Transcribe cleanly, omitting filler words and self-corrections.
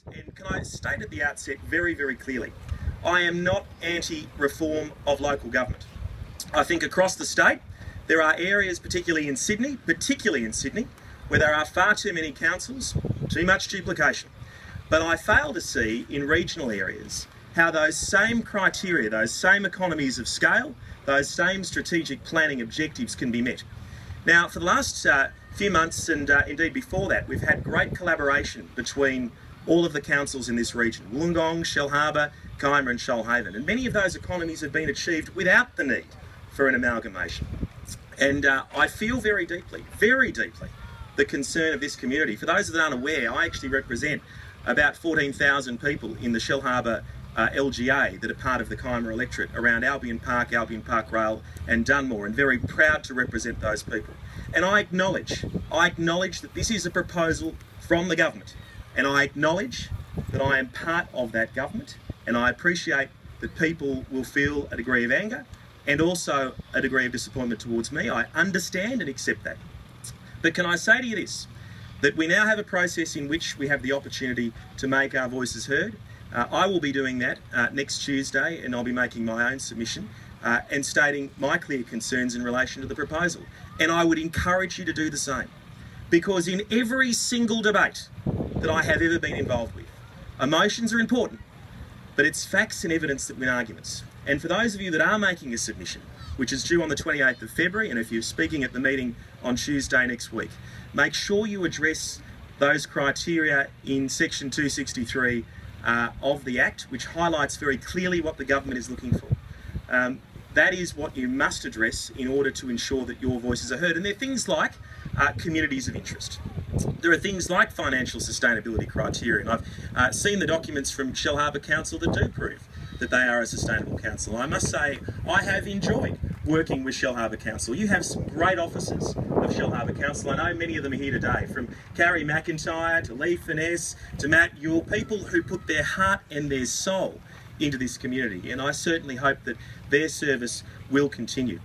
And can I state at the outset very, very clearly, I am not anti-reform of local government. I think across the state, there are areas, particularly in Sydney, where there are far too many councils, too much duplication. But I fail to see in regional areas how those same criteria, those same economies of scale, those same strategic planning objectives can be met. Now, for the last few months, and indeed before that, we've had great collaboration between all of the councils in this region, Wollongong, Shellharbour, Kiama and Shoalhaven. And many of those economies have been achieved without the need for an amalgamation. And I feel very deeply, the concern of this community. For those that aren't aware, I actually represent about 14,000 people in the Shellharbour LGA that are part of the Kiama electorate around Albion Park Rail and Dunmore, and very proud to represent those people. And I acknowledge that this is a proposal from the government, and I acknowledge that I am part of that government, and I appreciate that people will feel a degree of anger and also a degree of disappointment towards me. I understand and accept that. But can I say to you this, that we now have a process in which we have the opportunity to make our voices heard. I will be doing that next Tuesday, and I'll be making my own submission and stating my clear concerns in relation to the proposal. And I would encourage you to do the same, because in every single debate that I have ever been involved with, emotions are important, but it's facts and evidence that win arguments. And for those of you that are making a submission, which is due on the 28th of February, and if you're speaking at the meeting on Tuesday next week, make sure you address those criteria in section 263 of the Act, which highlights very clearly what the government is looking for. That is what you must address in order to ensure that your voices are heard. And they're things like communities of interest. There are things like financial sustainability criteria, and I've seen the documents from Shellharbour Council that do prove that they are a sustainable council. I must say, I have enjoyed working with Shellharbour Council. You have some great officers of Shellharbour Council. I know many of them are here today, from Carrie McIntyre to Lee Finesse to Matt Yule, people who put their heart and their soul into this community, and I certainly hope that their service will continue.